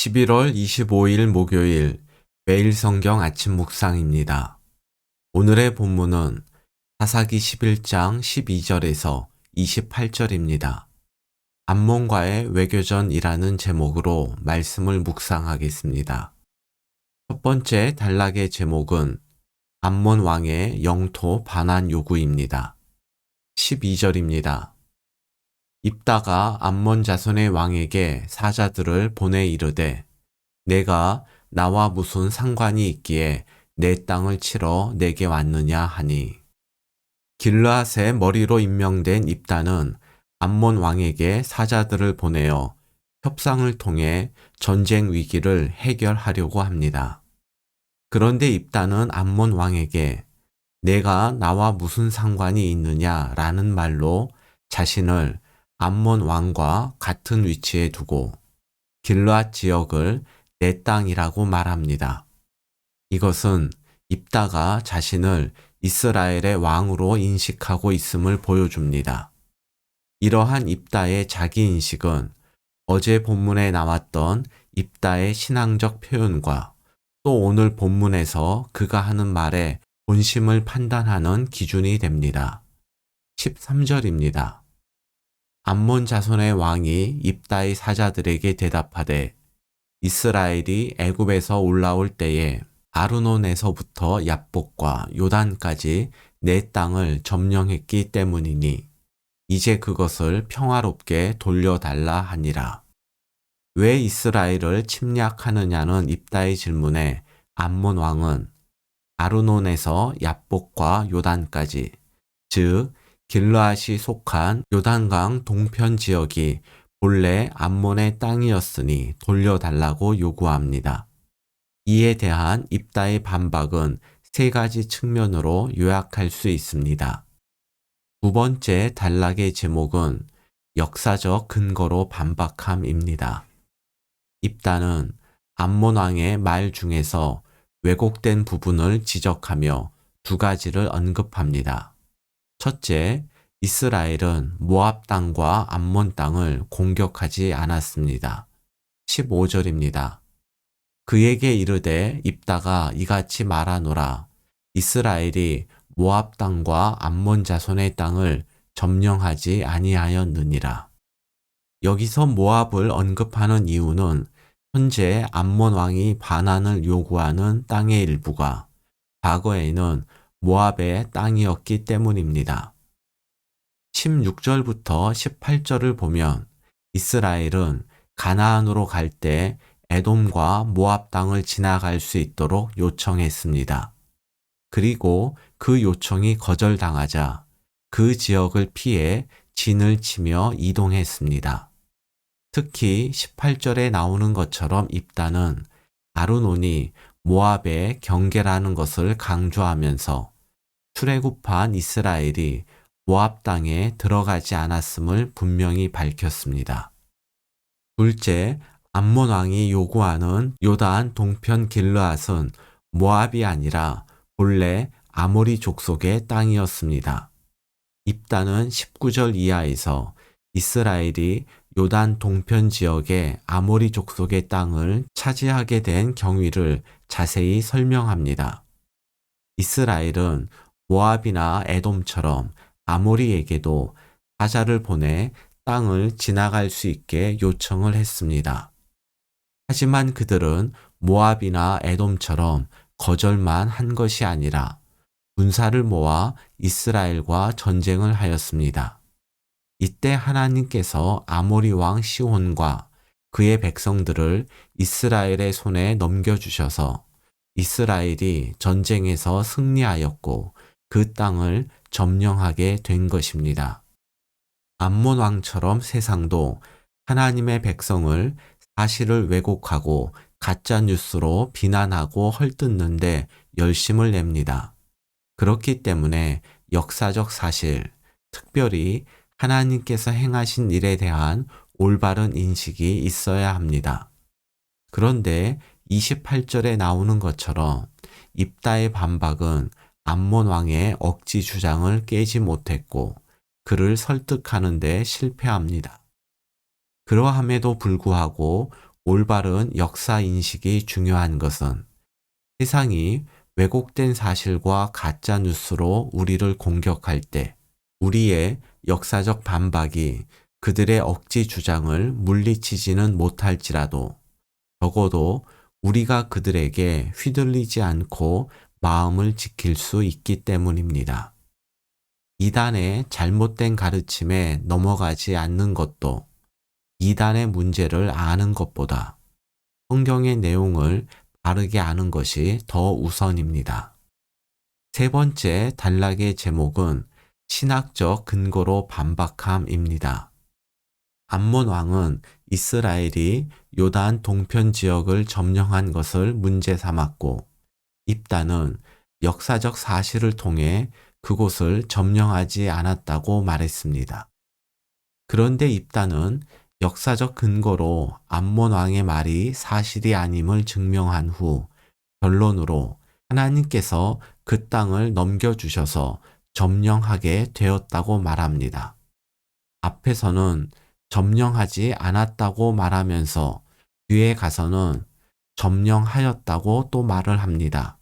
11월 25일 목요일 매일 성경 아침 묵상입니다. 오늘의 본문은 사사기 11장 12절에서 28절입니다. 암몬과의 외교전이라는 제목으로 말씀을 묵상하겠습니다. 첫 번째 단락의 제목은 암몬 왕의 영토 반환 요구입니다. 12절입니다. 입다가 암몬 자손의 왕에게 사자들을 보내 이르되 내가 나와 무슨 상관이 있기에 내 땅을 치러 내게 왔느냐 하니 길르앗의 머리로 임명된 입다는 암몬 왕에게 사자들을 보내어 협상을 통해 전쟁 위기를 해결하려고 합니다. 그런데 입다는 암몬 왕에게 내가 나와 무슨 상관이 있느냐라는 말로 자신을 암몬 왕과 같은 위치에 두고 길르앗 지역을 내 땅이라고 말합니다. 이것은 입다가 자신을 이스라엘의 왕으로 인식하고 있음을 보여줍니다. 이러한 입다의 자기인식은 어제 본문에 나왔던 입다의 신앙적 표현과 또 오늘 본문에서 그가 하는 말의 본심을 판단하는 기준이 됩니다. 13절입니다. 암몬 자손의 왕이 입다의 사자들에게 대답하되 이스라엘이 애굽에서 올라올 때에 아르논에서부터 얍복과 요단까지 내 땅을 점령했기 때문이니 이제 그것을 평화롭게 돌려달라 하니라. 왜 이스라엘을 침략하느냐는 입다의 질문에 암몬 왕은 아르논에서 얍복과 요단까지, 즉 길르앗이 속한 요단강 동편 지역이 본래 암몬의 땅이었으니 돌려달라고 요구합니다. 이에 대한 입다의 반박은 세 가지 측면으로 요약할 수 있습니다. 두 번째 단락의 제목은 역사적 근거로 반박함입니다. 입다는 암몬 왕의 말 중에서 왜곡된 부분을 지적하며 두 가지를 언급합니다. 첫째, 이스라엘은 모압 땅과 암몬 땅을 공격하지 않았습니다. 15절입니다. 그에게 이르되 입다가 이같이 말하노라. 이스라엘이 모압 땅과 암몬 자손의 땅을 점령하지 아니하였느니라. 여기서 모압을 언급하는 이유는 현재 암몬 왕이 반환을 요구하는 땅의 일부가 과거에는 모압의 땅이었기 때문입니다. 16절부터 18절을 보면 이스라엘은 가나안으로 갈 때 에돔과 모압 땅을 지나갈 수 있도록 요청했습니다. 그리고 그 요청이 거절당하자 그 지역을 피해 진을 치며 이동했습니다. 특히 18절에 나오는 것처럼 입다는 아르논이 모압의 경계라는 것을 강조하면서 출애굽한 이스라엘이 모압 땅에 들어가지 않았음을 분명히 밝혔습니다. 둘째, 암몬 왕이 요구하는 요단 동편 길르앗은 모압이 아니라 본래 아모리 족속의 땅이었습니다. 입다는 19절 이하에서 이스라엘이 요단 동편 지역의 아모리 족속의 땅을 차지하게 된 경위를 자세히 설명합니다. 이스라엘은 모압이나 에돔처럼 아모리에게도 사자를 보내 땅을 지나갈 수 있게 요청을 했습니다. 하지만 그들은 모압이나 에돔처럼 거절만 한 것이 아니라 군사를 모아 이스라엘과 전쟁을 하였습니다. 이때 하나님께서 아모리 왕 시혼과 그의 백성들을 이스라엘의 손에 넘겨주셔서 이스라엘이 전쟁에서 승리하였고 그 땅을 점령하게 된 것입니다. 암몬 왕처럼 세상도 하나님의 백성을 사실을 왜곡하고 가짜 뉴스로 비난하고 헐뜯는데 열심을 냅니다. 그렇기 때문에 역사적 사실, 특별히 하나님께서 행하신 일에 대한 올바른 인식이 있어야 합니다. 그런데 28절에 나오는 것처럼 입다의 반박은 암몬 왕의 억지 주장을 깨지 못했고 그를 설득하는 데 실패합니다. 그러함에도 불구하고 올바른 역사 인식이 중요한 것은 세상이 왜곡된 사실과 가짜 뉴스로 우리를 공격할 때 우리의 역사적 반박이 그들의 억지 주장을 물리치지는 못할지라도 적어도 우리가 그들에게 휘둘리지 않고 마음을 지킬 수 있기 때문입니다. 이단의 잘못된 가르침에 넘어가지 않는 것도 이단의 문제를 아는 것보다 성경의 내용을 바르게 아는 것이 더 우선입니다. 세 번째 단락의 제목은 신학적 근거로 반박함입니다. 암몬 왕은 이스라엘이 요단 동편 지역을 점령한 것을 문제 삼았고 입단은 역사적 사실을 통해 그곳을 점령하지 않았다고 말했습니다. 그런데 입단은 역사적 근거로 암몬 왕의 말이 사실이 아님을 증명한 후 결론으로 하나님께서 그 땅을 넘겨주셔서 점령하게 되었다고 말합니다. 앞에서는 점령하지 않았다고 말하면서 뒤에 가서는 점령하였다고 또 말을 합니다.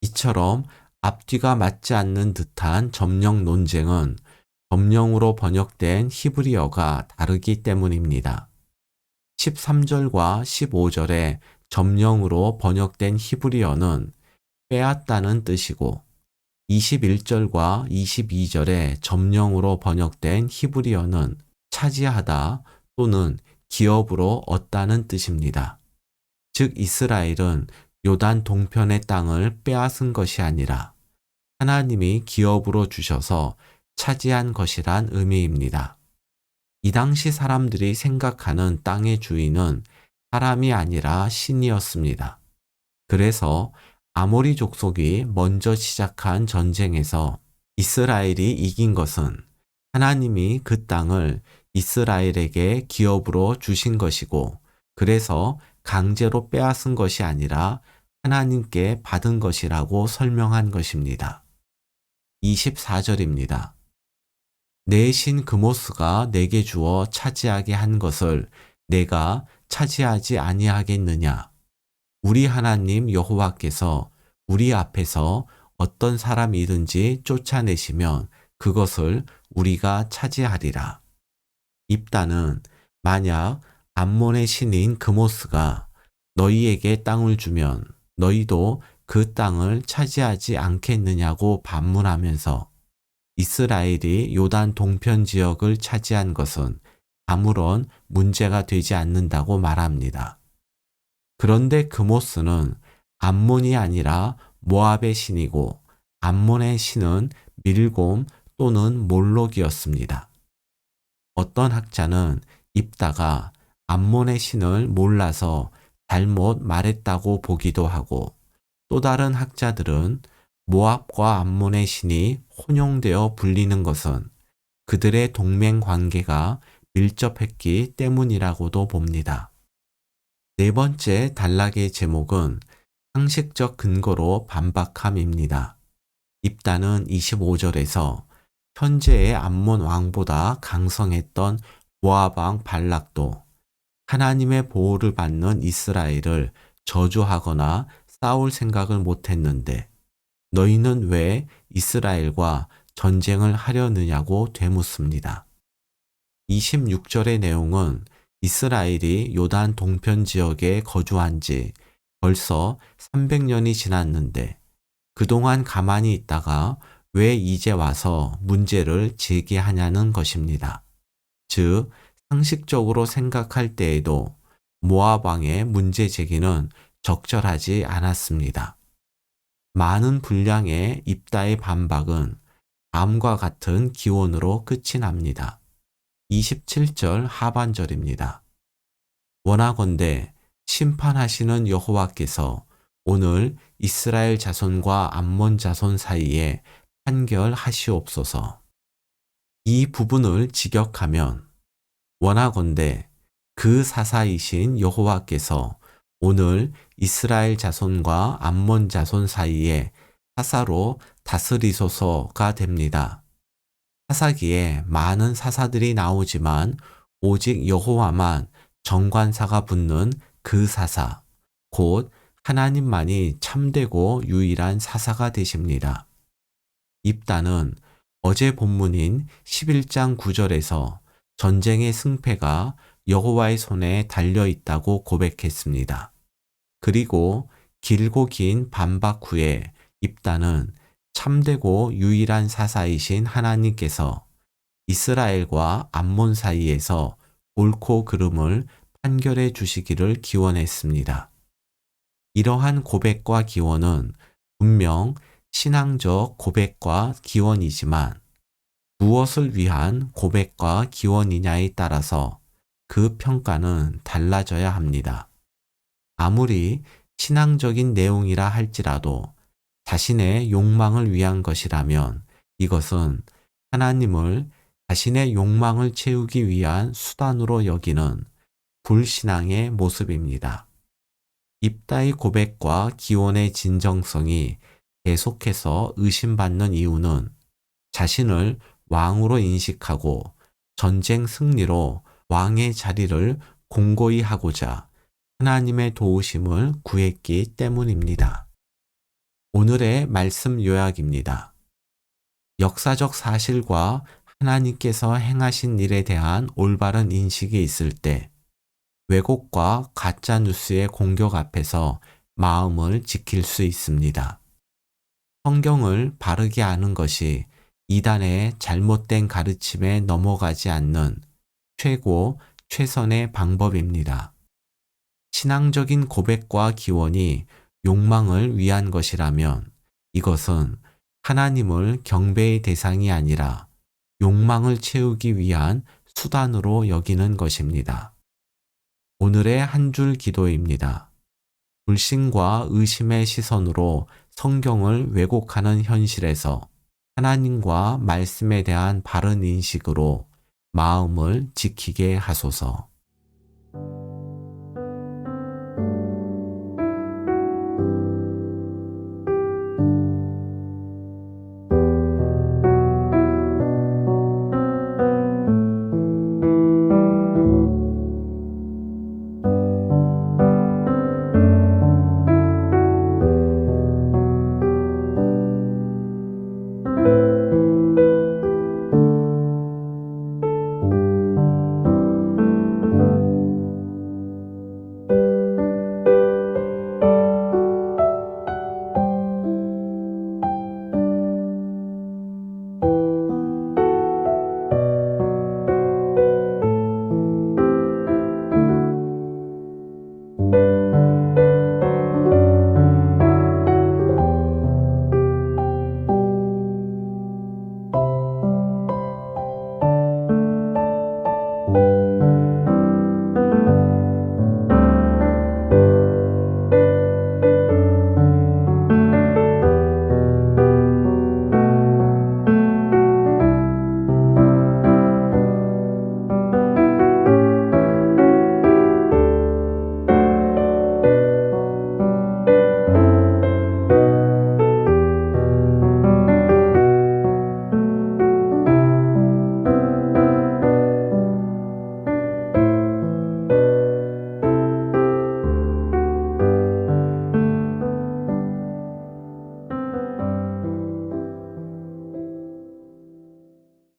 이처럼 앞뒤가 맞지 않는 듯한 점령 논쟁은 점령으로 번역된 히브리어가 다르기 때문입니다. 13절과 15절에 점령으로 번역된 히브리어는 빼앗다는 뜻이고 21절과 22절에 점령으로 번역된 히브리어는 차지하다 또는 기업으로 얻다는 뜻입니다. 즉 이스라엘은 요단 동편의 땅을 빼앗은 것이 아니라 하나님이 기업으로 주셔서 차지한 것이란 의미입니다. 이 당시 사람들이 생각하는 땅의 주인은 사람이 아니라 신이었습니다. 그래서 아모리 족속이 먼저 시작한 전쟁에서 이스라엘이 이긴 것은 하나님이 그 땅을 이스라엘에게 기업으로 주신 것이고 그래서 강제로 빼앗은 것이 아니라 하나님께 받은 것이라고 설명한 것입니다. 24절입니다. 내 신 그모스가 내게 주어 차지하게 한 것을 내가 차지하지 아니하겠느냐. 우리 하나님 여호와께서 우리 앞에서 어떤 사람이든지 쫓아내시면 그것을 우리가 차지하리라. 입다는 만약 암몬의 신인 그모스가 너희에게 땅을 주면 너희도 그 땅을 차지하지 않겠느냐고 반문하면서 이스라엘이 요단 동편 지역을 차지한 것은 아무런 문제가 되지 않는다고 말합니다. 그런데 그모스는 암몬이 아니라 모압의 신이고 암몬의 신은 밀곰 또는 몰록이었습니다. 어떤 학자는 입다가 암몬의 신을 몰라서 잘못 말했다고 보기도 하고 또 다른 학자들은 모압과 암몬의 신이 혼용되어 불리는 것은 그들의 동맹 관계가 밀접했기 때문이라고도 봅니다. 네 번째 단락의 제목은 상식적 근거로 반박함입니다. 입다는 25절에서 현재의 암몬 왕보다 강성했던 모압 왕 발락도 하나님의 보호를 받는 이스라엘을 저주하거나 싸울 생각을 못했는데 너희는 왜 이스라엘과 전쟁을 하려느냐고 되묻습니다. 26절의 내용은 이스라엘이 요단 동편 지역에 거주한 지 벌써 300년이 지났는데 그동안 가만히 있다가 왜 이제 와서 문제를 제기하냐는 것입니다. 즉, 상식적으로 생각할 때에도 모압 왕의 문제 제기는 적절하지 않았습니다. 많은 분량의 입다의 반박은 다음과 같은 기원으로 끝이 납니다. 27절 하반절입니다. 원하건대 심판하시는 여호와께서 오늘 이스라엘 자손과 암몬 자손 사이에 판결하시옵소서. 이 부분을 직역하면 원하건대 그 사사이신 여호와께서 오늘 이스라엘 자손과 암몬 자손 사이에 사사로 다스리소서가 됩니다. 사사기에 많은 사사들이 나오지만 오직 여호와만 정관사가 붙는 그 사사, 곧 하나님만이 참되고 유일한 사사가 되십니다. 입다는 어제 본문인 11장 9절에서 전쟁의 승패가 여호와의 손에 달려 있다고 고백했습니다. 그리고 길고 긴 반박 후에 입다는 참되고 유일한 사사이신 하나님께서 이스라엘과 암몬 사이에서 옳고 그름을 판결해 주시기를 기원했습니다. 이러한 고백과 기원은 분명 신앙적 고백과 기원이지만 무엇을 위한 고백과 기원이냐에 따라서 그 평가는 달라져야 합니다. 아무리 신앙적인 내용이라 할지라도 자신의 욕망을 위한 것이라면 이것은 하나님을 자신의 욕망을 채우기 위한 수단으로 여기는 불신앙의 모습입니다. 입다의 고백과 기원의 진정성이 계속해서 의심받는 이유는 자신을 왕으로 인식하고 전쟁 승리로 왕의 자리를 공고히 하고자 하나님의 도우심을 구했기 때문입니다. 오늘의 말씀 요약입니다. 역사적 사실과 하나님께서 행하신 일에 대한 올바른 인식이 있을 때 왜곡과 가짜 뉴스의 공격 앞에서 마음을 지킬 수 있습니다. 성경을 바르게 아는 것이 이단의 잘못된 가르침에 넘어가지 않는 최선의 방법입니다. 신앙적인 고백과 기원이 욕망을 위한 것이라면 이것은 하나님을 경배의 대상이 아니라 욕망을 채우기 위한 수단으로 여기는 것입니다. 오늘의 한 줄 기도입니다. 불신과 의심의 시선으로 성경을 왜곡하는 현실에서 하나님과 말씀에 대한 바른 인식으로 마음을 지키게 하소서.